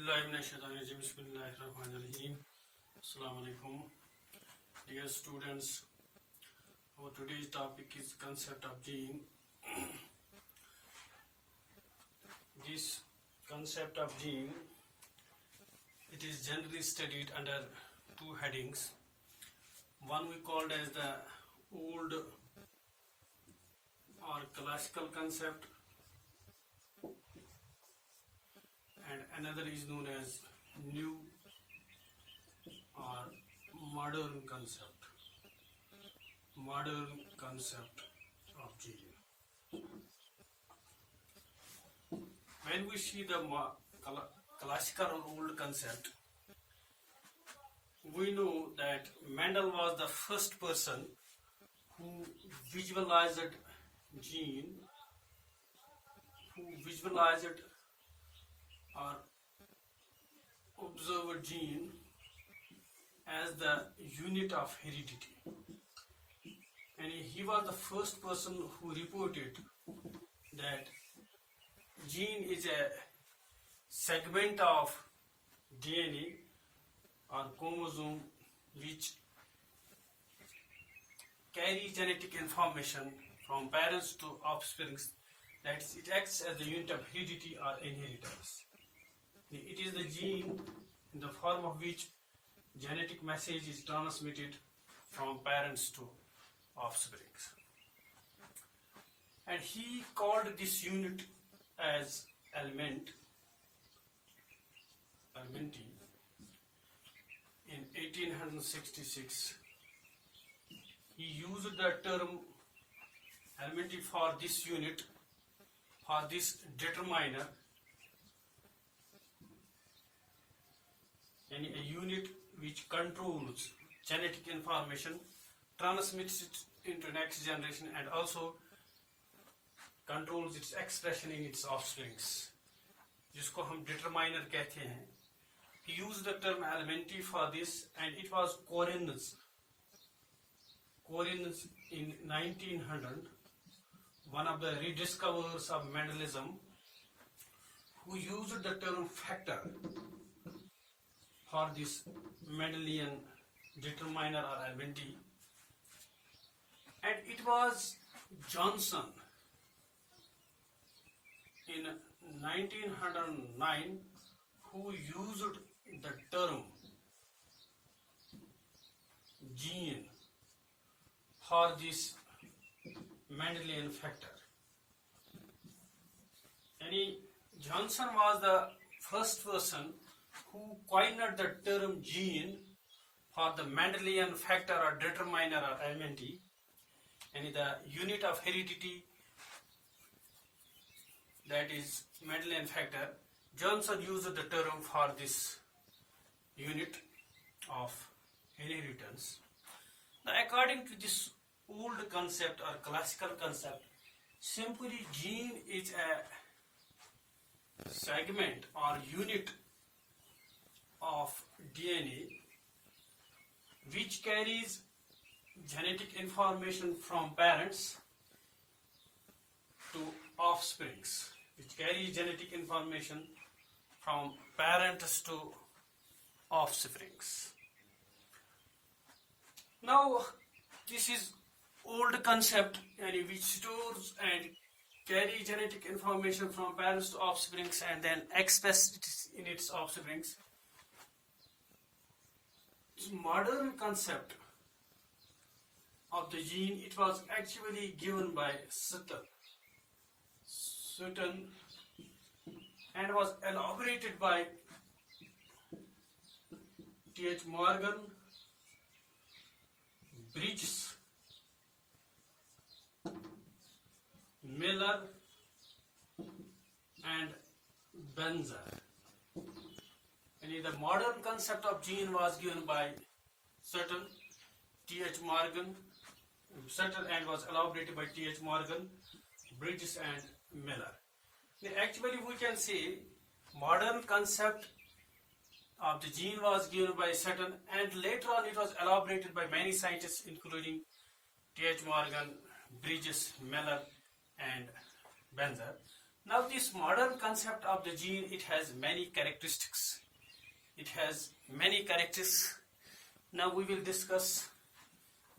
Bismillahirrahmanirrahim. Assalamu alaikum. Dear students, our today's topic is concept of gene. This concept of gene, it is generally studied under two headings. One we called as the old or classical concept, and another is known as new or modern concept of gene. When we see the classical or old concept, we know that Mendel was the first person who visualized gene, or observed gene as the unit of heredity, and he was the first person who reported that gene is a segment of DNA or chromosome which carries genetic information from parents to offspring, that is, it acts as the unit of heredity or inheritance. It is the gene in the form of which genetic message is transmitted from parents to offspring. And he called this unit as element, elementi. In 1866, he used the term elementi for this unit, for this determiner, and a unit which controls genetic information, transmits it into next generation, and also controls its expression in its offsprings, जिसको हम determiner कहते हैं. He used the term elementi for this, and it was Correns in 1900, one of the rediscoverers of Mendelism, who used the term factor for this Mendelian determiner or elementi. And it was Johnson in 1909 who used the term gene for this Mendelian factor. And Johnson was the first person who coined the term gene for the Mendelian factor or determiner or elementi, and the unit of heredity, that is Mendelian factor. Johnson used the term for this unit of inheritance. Now, according to this old concept or classical concept, simply gene is a segment or unit of DNA which carries genetic information from parents to offsprings, which carries genetic information from parents to offsprings. Now, this is old concept, which stores and carry genetic information from parents to offsprings and then express it in its offsprings. This modern concept of the gene, it was actually given by Sutton, and was elaborated by T.H. Morgan, Bridges, Miller, and Benzer. And the modern concept of gene was given by Sutton, T.H. Morgan, and was elaborated by T.H. Morgan, Bridges, and Miller. Actually, we can say modern concept of the gene was given by Sutton, and later on it was elaborated by many scientists, including T.H. Morgan, Bridges, Miller, and Benzer. Now this modern concept of the gene, it has many characteristics. It has many characteristics. Now we will discuss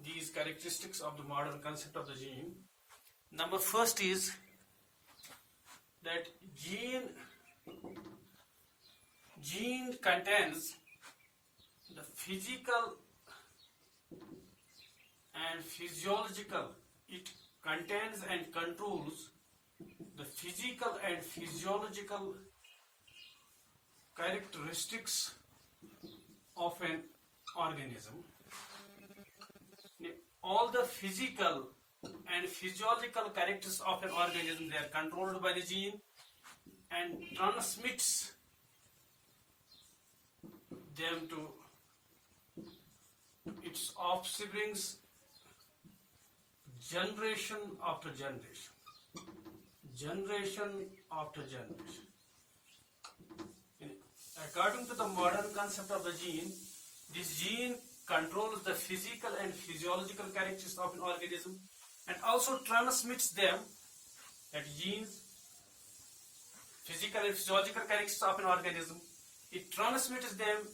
these characteristics of the modern concept of the gene. Number first is that gene contains the physical and physiological. It contains and controls the physical and physiological characteristics of an organism. All the physical and physiological characteristics of an organism, they are controlled by the gene and transmits them to its offsprings generation after generation. Generation after generation. According to the modern concept of the gene, this gene controls the physical and physiological characteristics of an organism and also transmits them, that genes, physical and physiological characteristics of an organism, it transmits them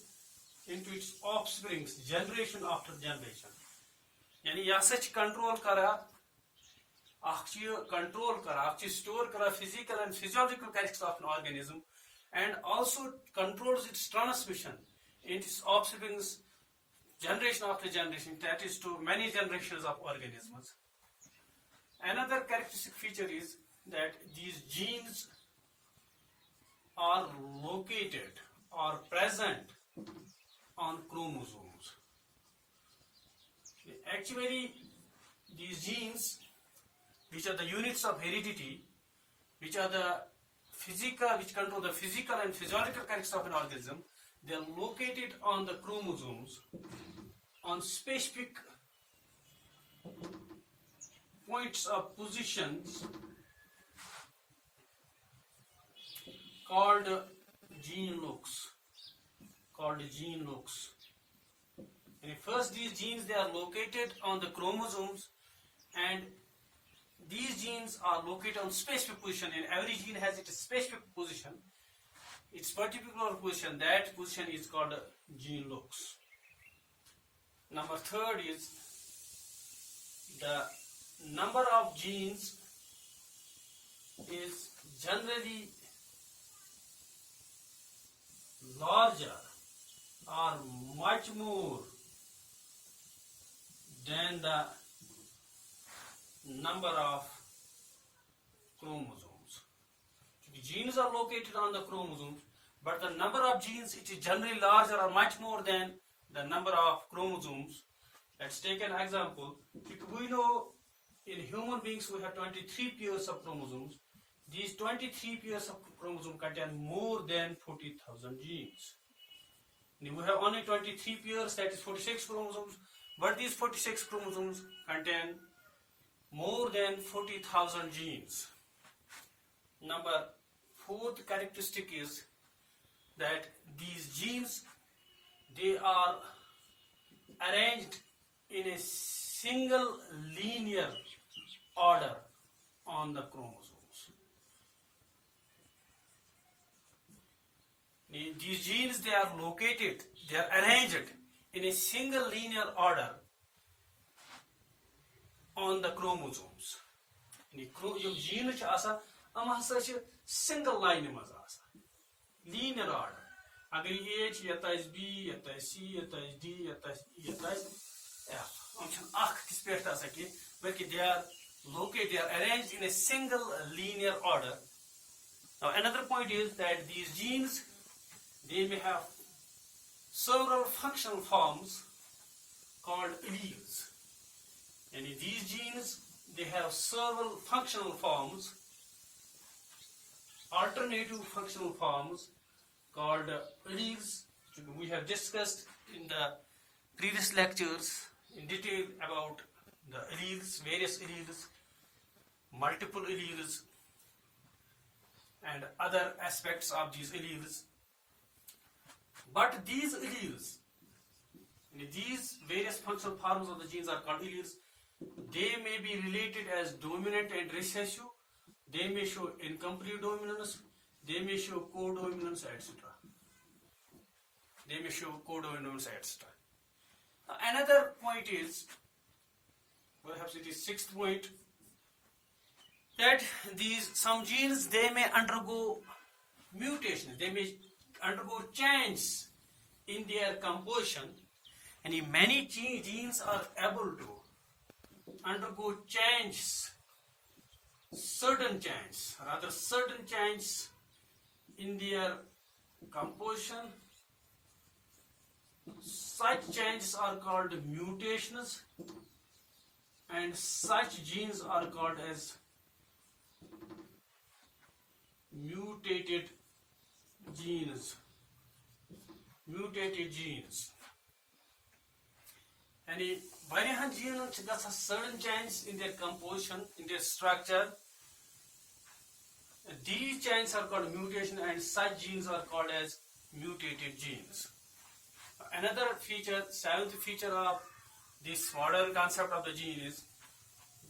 into its offsprings generation after generation. यानी यह सच control करा, store kara physical and physiological characteristics of an organism and also controls its transmission into its offsprings generation after generation, that is to many generations of organisms. Another characteristic feature is that these genes are located or present on chromosomes. Actually, these genes, which are the units of heredity, which are the which control the physical and physiological characteristics of an organism, they are located on the chromosomes on specific points of positions called gene locus. And first, these genes, they are located on the chromosomes, and these genes are located on specific position, and every gene has its specific position, its particular position. That position is called gene locus. Number third is the number of genes is generally larger or much more than the number of chromosomes. The genes are located on the chromosomes, but the number of genes, it is generally larger or much more than the number of chromosomes. Let's take an example. We know in human beings we have 23 pairs of chromosomes. These 23 pairs of chromosomes contain more than 40,000 genes. We have only 23 pairs, that is 46 chromosomes, but these 46 chromosomes contain more than 40,000 genes. Number fourth characteristic is that these genes, they are arranged in a single linear order on the chromosomes. These genes, they are located, they are arranged in a single linear order on the chromosomes. Yung gene is single line linear order. Agar H, yata is B, yata is C, yata is D, yata is E, yata is F. They are located, they are arranged in a single linear order. Now another point is that these genes, they may have several functional forms called alleles. And these genes, they have several functional forms, alternative functional forms called alleles. We have discussed in the previous lectures in detail about the alleles, various alleles, multiple alleles, and other aspects of these alleles. But these alleles, these various functional forms of the genes are called alleles. They may be related as dominant and recessive, they may show incomplete dominance, they may show codominance, etc. They may show codominance, etc. Now, another point is, perhaps it is sixth point, that some genes, they may undergo mutations, they may undergo change in their composition, and many genes are able to undergo changes, certain changes in their composition. Such changes are called mutations, and such genes are called as mutated genes. And various genes have certain changes in their composition, in their structure. These changes are called mutation, and such genes are called as mutated genes. Another feature, seventh feature of this modern concept of the gene is,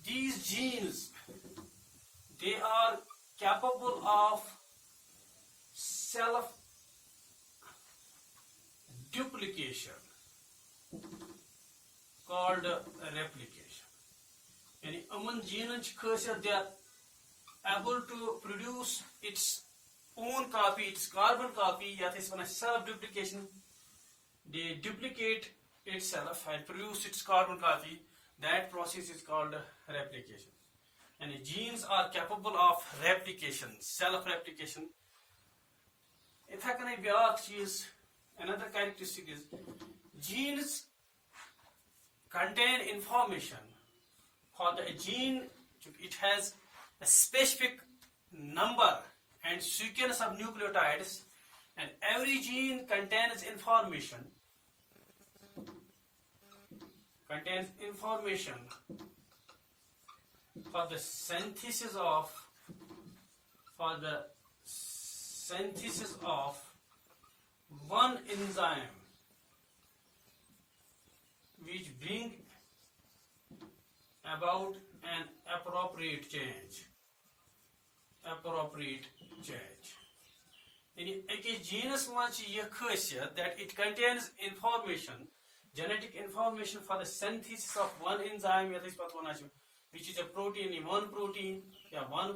these genes, they are capable of self duplication, called replication. Yani aman gene they are able to produce its own copy, its carbon copy, that is self duplication. They duplicate itself and produce its carbon copy. That process is called replication. And the genes are capable of replication, self-replication. Another characteristic is, genes contain information. For the gene, it has a specific number and sequence of nucleotides, and every gene contains information for the synthesis of one enzyme, which bring about an appropriate change. In a genus that it contains information, genetic information for the synthesis of one enzyme, which is a protein, one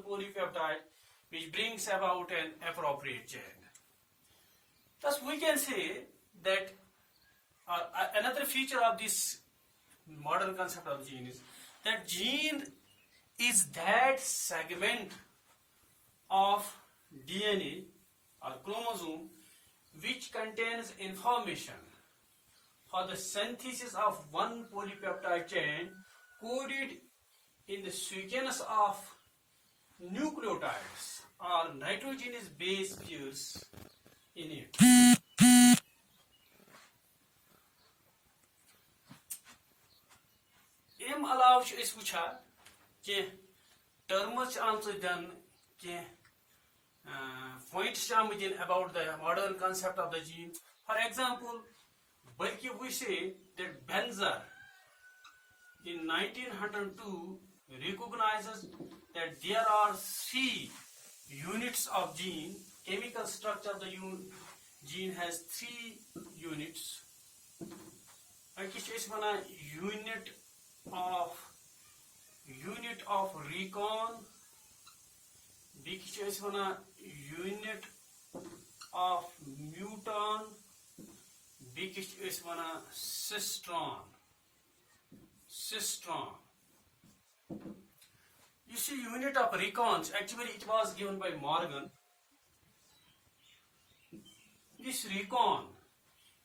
polypeptide, which brings about an appropriate change. Thus, we can say that another feature of this modern concept of gene is that gene is that segment of DNA or chromosome which contains information for the synthesis of one polypeptide chain coded in the sequence of nucleotides or nitrogenous base pairs in it. Am allow is wucha ke terms also done ke points about the modern concept of the gene. For example, we say that Benzer in 1902 recognizes that there are 3 units of gene. Chemical structure of the gene has 3 units. Unit of recon, unit of muton, cistron. You see, unit of recons, actually it was given by Morgan. This recon,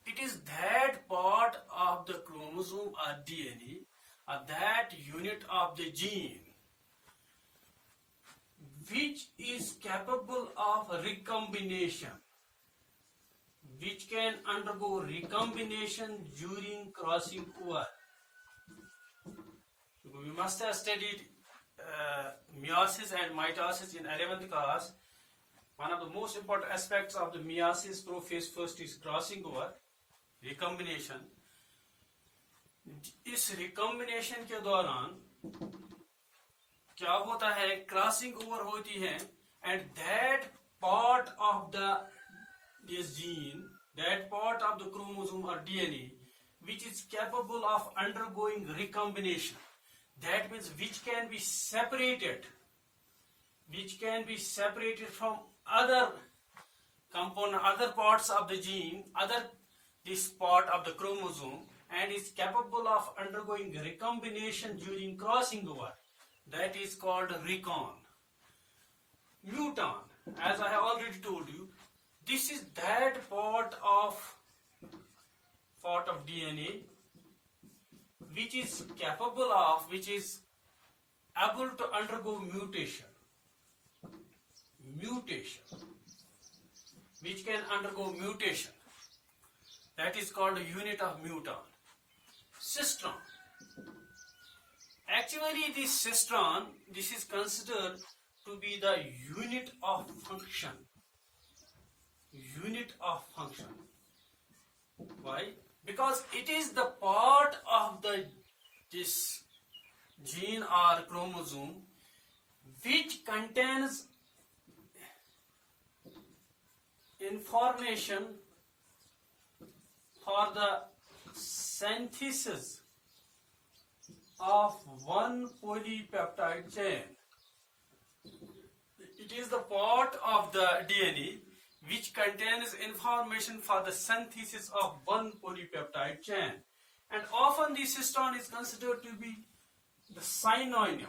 it is that part of the chromosome or DNA, or that unit of the gene, which is capable of recombination, which can undergo recombination during crossing over. We must have studied meiosis and mitosis in 11th class. One of the most important aspects of the meiosis prophase first is crossing over, recombination. इस recombination के दौरान क्या होता है, crossing over होती है, and that part of the this gene, that part of the chromosome और DNA which is capable of undergoing recombination, that means which can be separated from other component, other parts of the gene, other this part of the chromosome, and is capable of undergoing recombination during crossing over, that is called recon. Muton, as I have already told you, this is that part of DNA which is capable of, which is able to undergo mutation, which can undergo mutation, that is called a unit of muton. Cistron, actually this cistron, this is considered to be the unit of function. Why? Because it is the part of this gene or chromosome which contains information for the synthesis of one polypeptide chain. It is the part of the DNA which contains information for the synthesis of one polypeptide chain, and often this cistron is considered to be the synonym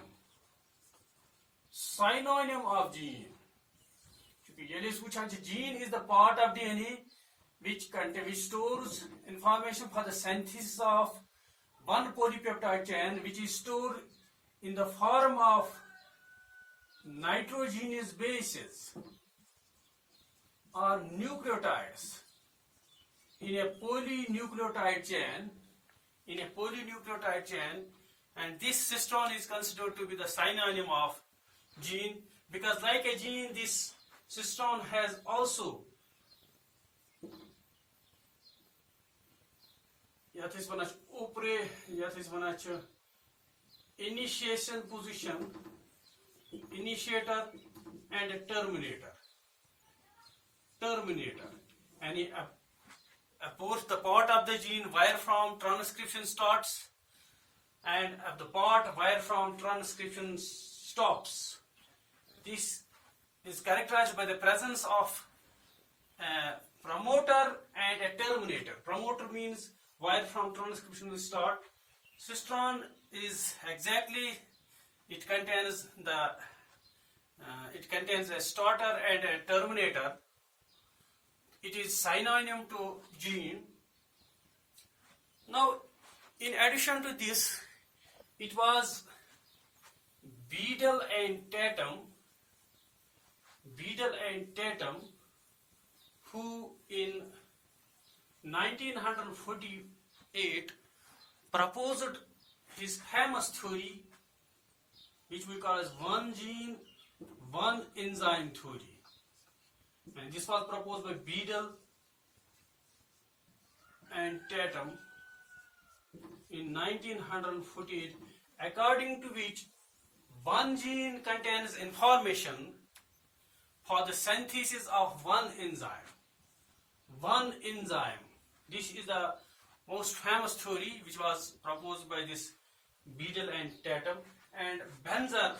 of gene. Gene is the part of DNA which stores information for the synthesis of one polypeptide chain, which is stored in the form of nitrogenous bases or nucleotides in a polynucleotide chain, and this cistron is considered to be the synonym of gene, because like a gene, this cistron has also initiation position, initiator and a terminator. And the part of the gene where from transcription starts, and the part where from transcription stops. This is characterized by the presence of a promoter and a terminator. Promoter means where from transcription will start. Cistron is exactly, it contains a starter and a terminator. It is synonym to gene. Now, in addition to this, it was Beadle and Tatum who in 1948 proposed his famous theory, which we call as one gene, one enzyme theory. And this was proposed by Beadle and Tatum in 1948, according to which one gene contains information for the synthesis of one enzyme. This is the most famous theory which was proposed by this Beadle and Tatum, and Benzer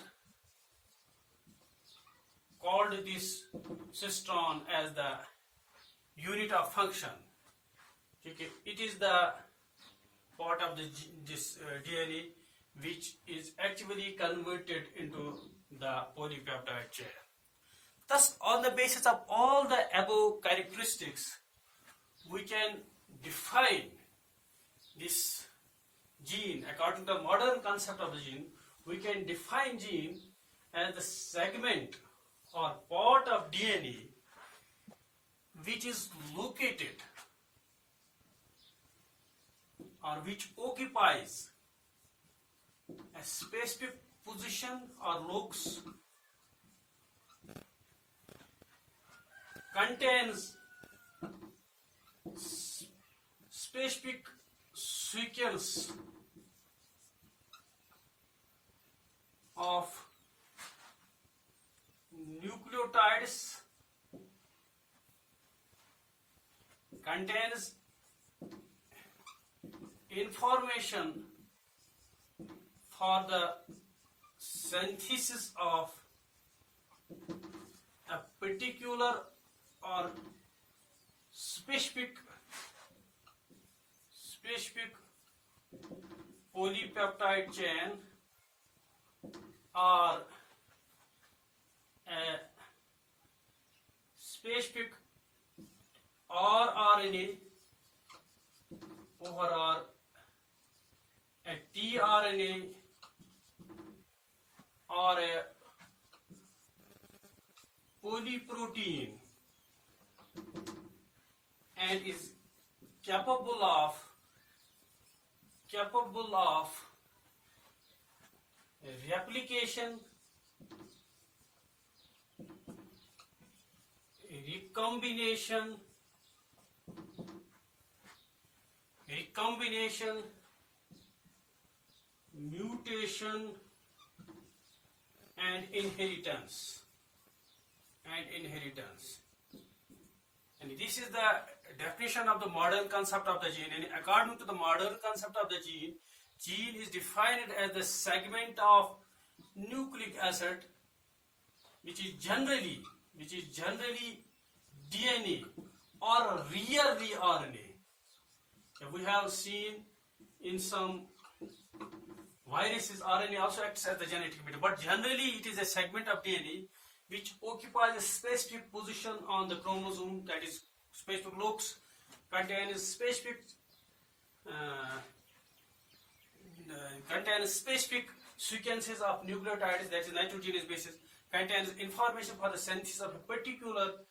called this cistron as the unit of function. It is the part of this DNA which is actually converted into the polypeptide chain. Thus, on the basis of all the above characteristics, we can define this gene. According to the modern concept of the gene, we can define gene as the segment or part of DNA which is located or which occupies a specific position or locus, contains specific sequence of nucleotides contains information for the synthesis of a particular or specific polypeptide chain or a specific rRNA or a tRNA or a polyprotein and is capable of replication, recombination, mutation, and inheritance. And this is the definition of the modern concept of the gene. And according to the modern concept of the gene is defined as the segment of nucleic acid which is generally DNA or rarely RNA. We have seen in some viruses RNA also acts as the genetic material, but generally it is a segment of DNA which occupies a specific position on the chromosome, that is specific looks, contains specific sequences of nucleotides, that is nitrogenous bases, contains information for the synthesis of a particular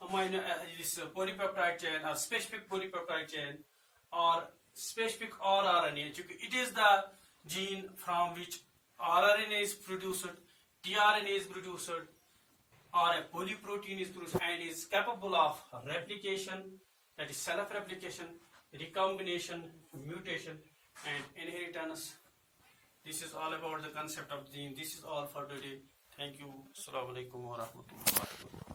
polypeptide chain or specific polypeptide chain or specific rRNA. It is the gene from which rRNA is produced, tRNA is produced, or a polyprotein is produced and is capable of replication, that is self-replication, recombination, mutation, and inheritance. This is all about the concept of gene. This is all for today. Thank you. Assalamu alaikum wa rahmatullahi wa barakatuh.